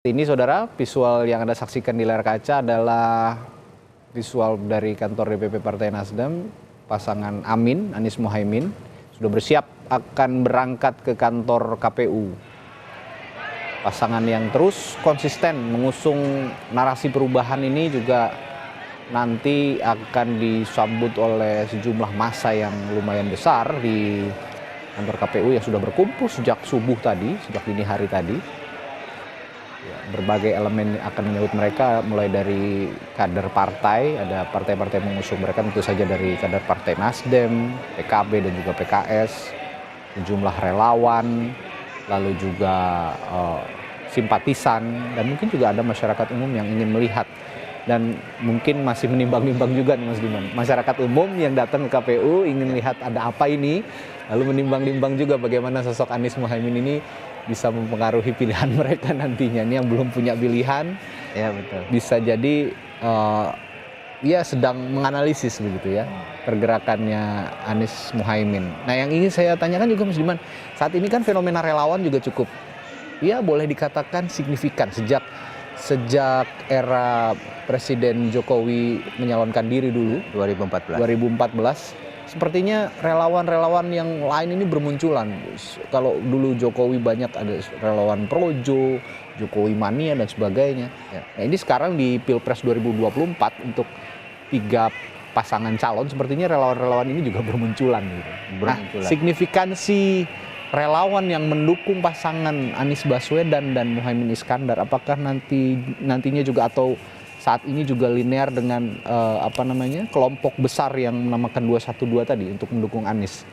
Ini saudara, visual yang Anda saksikan di layar kaca adalah visual dari kantor DPP Partai Nasdem. Pasangan Amin, Anies Mohaimin, sudah bersiap akan berangkat ke kantor KPU. Pasangan yang terus konsisten mengusung narasi perubahan ini juga nanti akan disambut oleh sejumlah massa yang lumayan besar di kantor KPU yang sudah berkumpul sejak subuh tadi, sejak dini hari tadi. Berbagai elemen akan menyambut mereka, mulai dari kader partai, ada partai-partai mengusung mereka, tentu saja dari kader partai Nasdem, PKB dan juga PKS, sejumlah relawan, lalu juga simpatisan, dan mungkin juga ada masyarakat umum yang ingin melihat dan mungkin masih menimbang-nimbang juga nih Mas Diman. Masyarakat umum yang datang ke KPU ingin lihat ada apa ini, lalu menimbang-nimbang juga bagaimana sosok Anies Mohaimin ini bisa mempengaruhi pilihan mereka nantinya. Ini yang belum punya pilihan, ya betul. Bisa jadi ya sedang menganalisis begitu ya pergerakannya Anies Mohaimin. Nah, yang ingin saya tanyakan juga Mas Diman, saat ini kan fenomena relawan juga cukup, ya boleh dikatakan signifikan sejak era Presiden Jokowi menyalonkan diri dulu 2014. Sepertinya relawan-relawan yang lain ini bermunculan. Kalau dulu Jokowi banyak ada relawan projo, Jokowi mania dan sebagainya. Nah, ini sekarang di Pilpres 2024 untuk 3 pasangan calon sepertinya relawan-relawan ini juga bermunculan gitu. Nah, signifikansi relawan yang mendukung pasangan Anies Baswedan dan Muhaimin Iskandar, apakah nantinya juga atau saat ini juga linear dengan kelompok besar yang menamakan 212 tadi untuk mendukung Anies?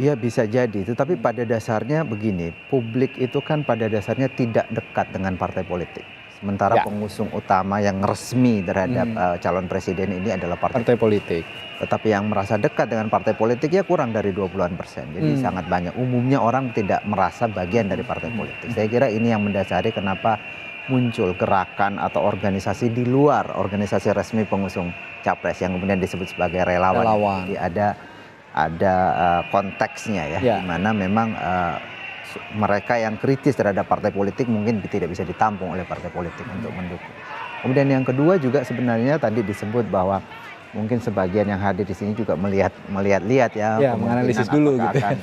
Iya, bisa jadi, tetapi pada dasarnya begini, publik itu kan pada dasarnya tidak dekat dengan partai politik. Sementara pengusung utama yang resmi terhadap calon presiden ini adalah partai politik. Tetapi yang merasa dekat dengan partai politik ya kurang dari 20-an%. Jadi sangat banyak. Umumnya orang tidak merasa bagian dari partai politik. Saya kira ini yang mendasari kenapa muncul gerakan atau organisasi di luar organisasi resmi pengusung capres yang kemudian disebut sebagai relawan. Jadi ada konteksnya ya, di mana memang mereka yang kritis terhadap partai politik mungkin tidak bisa ditampung oleh partai politik untuk mendukung. Kemudian yang kedua juga sebenarnya tadi disebut bahwa mungkin sebagian yang hadir di sini juga melihat ya menganalisis dulu gitu. Akan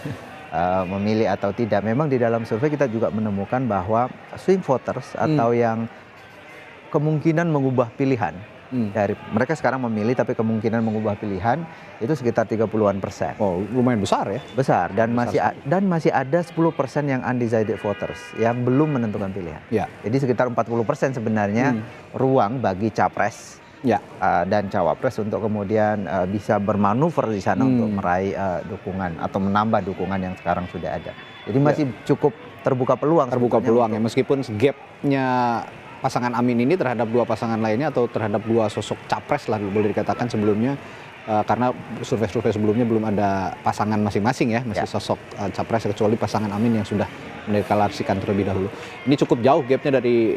memilih atau tidak. Memang di dalam survei kita juga menemukan bahwa swing voters atau yang kemungkinan mengubah pilihan dari mereka sekarang memilih tapi kemungkinan mengubah pilihan itu sekitar 30-an%. Oh, lumayan besar ya? Besar, dan masih ada 10% yang undecided voters yang belum menentukan pilihan. Ya. Jadi sekitar 40% sebenarnya ruang bagi capres dan cawapres untuk kemudian bisa bermanuver di sana untuk meraih dukungan atau menambah dukungan yang sekarang sudah ada. Jadi masih cukup terbuka peluang. Terbuka peluang ya, meskipun gapnya pasangan Amin ini terhadap 2 pasangan lainnya atau terhadap 2 sosok capres lah boleh dikatakan sebelumnya, karena survei-survei sebelumnya belum ada pasangan masing-masing ya, masih sosok capres kecuali pasangan Amin yang sudah mendeklarasikan terlebih dahulu. Ini cukup jauh gapnya dari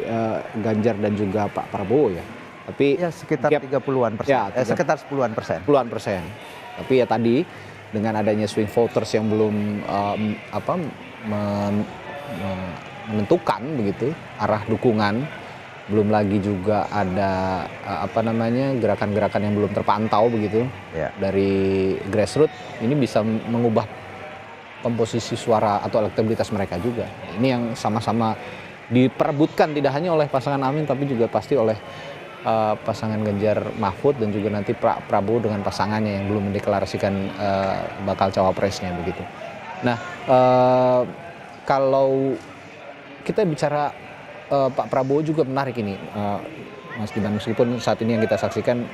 Ganjar dan juga Pak Prabowo ya. Tapi ya sekitar 30-an%. Sekitar 10-an%. 10-an%. Tapi ya tadi dengan adanya swing voters yang belum menentukan begitu arah dukungan, belum lagi juga ada gerakan-gerakan yang belum terpantau begitu dari grassroots, ini bisa mengubah komposisi suara atau elektabilitas mereka juga. Ini yang sama-sama diperebutkan tidak hanya oleh pasangan Amin tapi juga pasti oleh pasangan Ganjar Mahfud dan juga nanti Pak Prabowo dengan pasangannya yang belum mendeklarasikan bakal cawapresnya begitu. Nah, kalau kita bicara Pak Prabowo juga menarik ini, Mas Diman, meskipun saat ini yang kita saksikan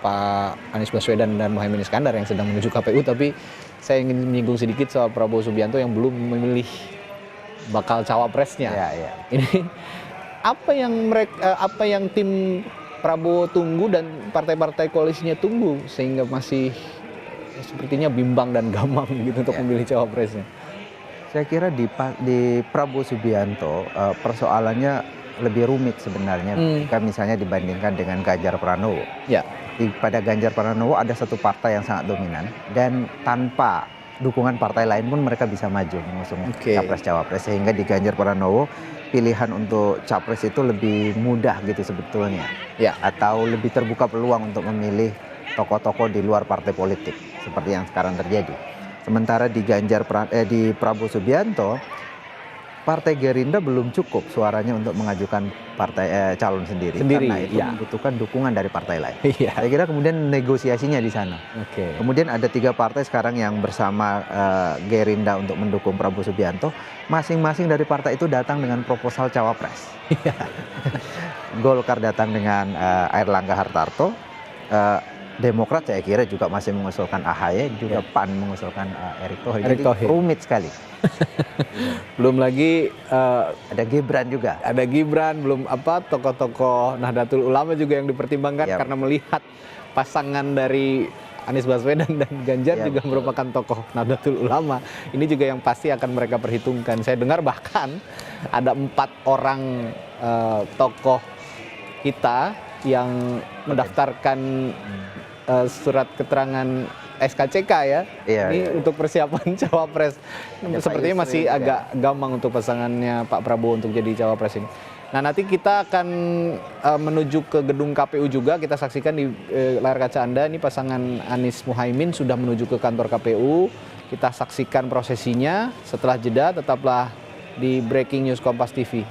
Pak Anies Baswedan dan Muhaimin Iskandar yang sedang menuju KPU, tapi saya ingin menyinggung sedikit soal Prabowo Subianto yang belum memilih bakal cawapresnya. Ini apa yang tim Prabowo tunggu dan partai-partai koalisinya tunggu sehingga masih sepertinya bimbang dan gamang gitu untuk memilih cawapresnya? Saya kira di Prabowo Subianto persoalannya lebih rumit sebenarnya jika misalnya dibandingkan dengan Ganjar Pranowo. Pada Ganjar Pranowo ada satu partai yang sangat dominan dan tanpa dukungan partai lain pun mereka bisa maju mengusung capres-cawapres, sehingga di Ganjar Pranowo pilihan untuk capres itu lebih mudah gitu sebetulnya, Ya. atau lebih terbuka peluang untuk memilih tokoh-tokoh di luar partai politik seperti yang sekarang terjadi. Sementara di di Prabowo Subianto, Partai Gerindra belum cukup suaranya untuk mengajukan calon sendiri, karena itu ya. membutuhkan dukungan dari partai lain. Iya. Saya kira kemudian negosiasinya di sana. Oke. Kemudian ada 3 partai sekarang yang bersama Gerindra untuk mendukung Prabowo Subianto. Masing-masing dari partai itu datang dengan proposal cawapres. Golkar datang dengan Airlangga Hartarto. Demokrat saya kira juga masih mengusulkan AHY, juga PAN mengusulkan Erick Thohir. Jadi rumit sekali. Belum lagi ada Gibran juga. Ada Gibran, belum tokoh-tokoh Nahdlatul Ulama juga yang dipertimbangkan karena melihat pasangan dari Anies Baswedan dan Ganjar juga merupakan tokoh Nahdlatul Ulama. Ini juga yang pasti akan mereka perhitungkan. Saya dengar bahkan ada 4 orang tokoh kita yang mendaftarkan surat keterangan SKCK ya. Ini untuk persiapan cawapres. Sepertinya masih agak gampang untuk pasangannya Pak Prabowo untuk jadi cawapres ini. Nah, nanti kita akan menuju ke gedung KPU juga. Kita saksikan di layar kaca Anda ini pasangan Anies Muhaimin sudah menuju ke kantor KPU. Kita saksikan prosesinya. Setelah jeda tetaplah di Breaking News Kompas TV.